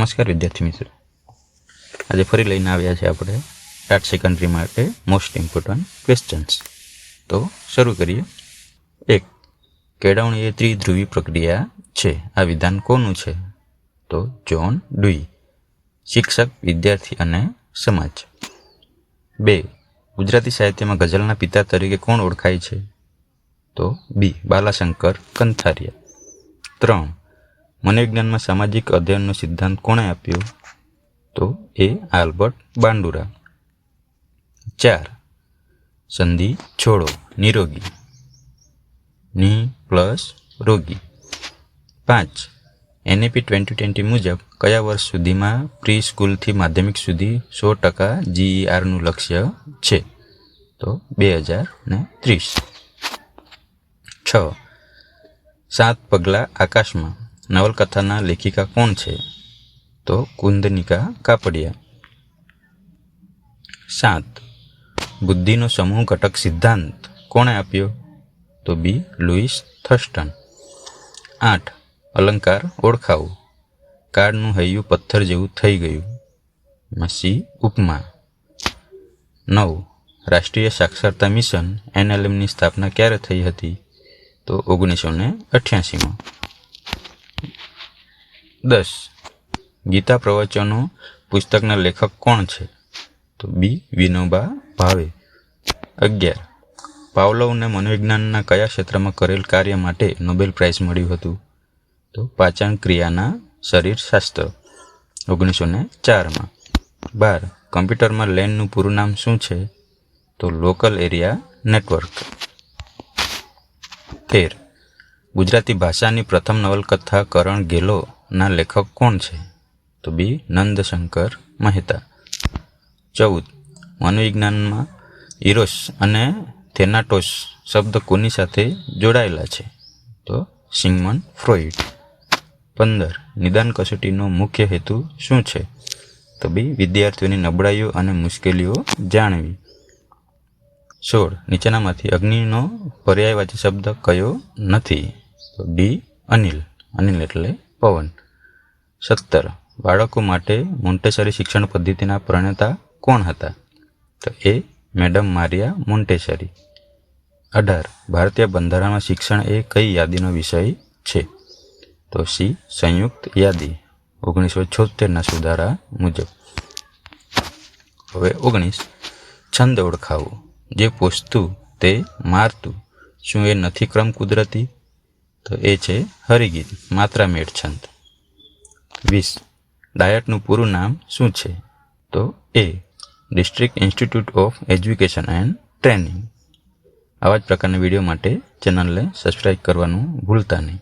નમસ્કાર વિદ્યાર્થી મિત્રો, આજે ફરી લઈને આવ્યા છે આપણે ટાટ સેકન્ડરી માટે મોસ્ટ ઇમ્પોર્ટન્ટ ક્વેશ્ચન્સ. તો શરૂ કરીએ. 1. કેળવણી એ ત્રિધ્રુવી પ્રક્રિયા છે. આ વિધાન કોનું છે? તો જ્હોન ડુઈ. શિક્ષક, વિદ્યાર્થી અને સમાજ. 2. ગુજરાતી સાહિત્યમાં ગઝલના પિતા તરીકે કોણ ઓળખાય છે? તો બી. બાલાશંકર કંથારિયા. 3. મનોવિજ્ઞાનમાં સામાજિક અધ્યયનનો સિદ્ધાંત કોણે આપ્યો? તો એ. આલ્બર્ટ બાંડુરા. 4. સંધિ છોડો. નિરોગી. ની પ્લસ રોગી. 5. NAP 2020 મુજબ કયા વર્ષ સુધીમાં પ્રી સ્કૂલથી માધ્યમિક સુધી 100% GERનું લક્ષ્ય છે? તો 2030. 6. 7 પગલાં આકાશમાં નવલકથાના લેખિકા કોણ છે? તો કુંદનિકા કાપડિયા. 7. બુદ્ધિનો સમૂહ ઘટક સિદ્ધાંત કોણે આપ્યો? તો બી. લુઈસ થર્સ્ટન. 8. અલંકાર ઓળખાવો. કાળનું હૈયું પથ્થર જેવું થઈ ગયું. મસી ઉપમા. 9. રાષ્ટ્રીય સાક્ષરતા મિશન NLMની સ્થાપના ક્યારે થઈ હતી? તો 1988માં. 10. ગીતા પ્રવચનો પુસ્તકના લેખક કોણ છે? તો બી. વિનોબા ભાવે. 11. પાવલોવને મનોવિજ્ઞાનના કયા ક્ષેત્રમાં કરેલ કાર્ય માટે નોબેલ પ્રાઇઝ મળ્યું હતું? તો પાચન ક્રિયાના શરીરશાસ્ત્ર, 1904માં. 12. કમ્પ્યુટરમાં LANનું પૂરું નામ શું છે? તો લોકલ એરિયા નેટવર્ક. 13. ગુજરાતી ભાષાની પ્રથમ નવલકથા કરણ ગેલોના લેખક કોણ છે? તો બી. નંદશંકર મહેતા. 14. મનોવિજ્ઞાનમાં ઇરોસ અને થેનાટોસ શબ્દ કોની સાથે જોડાયેલા છે? તો સિગ્મન્ડ ફ્રોઈડ. 15. નિદાન કસોટીનો મુખ્ય હેતુ શું છે? તો બી. વિદ્યાર્થીઓની નબળાઈઓ અને મુશ્કેલીઓ જાણવી. 16. નીચેનામાંથી અગ્નિનો પર્યાયવાચી શબ્દ કયો નથી? તો ડી. અનિલ. અનિલ એટલે પવન. 17. બાળકો માટે મોન્ટેસરી શિક્ષણ પદ્ધતિના પ્રણેતા કોણ હતા? તો એ. Madam Maria Montessori. 18. ભારતીય બંધારણમાં શિક્ષણ એ કઈ યાદીનો વિષય છે? તો સી. સંયુક્ત યાદી, 1976ના સુધારા મુજબ. હવે 19. છંદ ઓળખાવો. જે પોષતું તે મારતું, શું એ નથી ક્રમ કુદરતી? તો એ છે હરિગીત, માત્રામેળ છંદ. 20. ડાયટનું પૂરું નામ શું છે? તો એ. District institute of education and training. આવા જ પ્રકારના વિડીયો માટે ચેનલને સબસ્ક્રાઈબ કરવાનું ભૂલતા નહીં.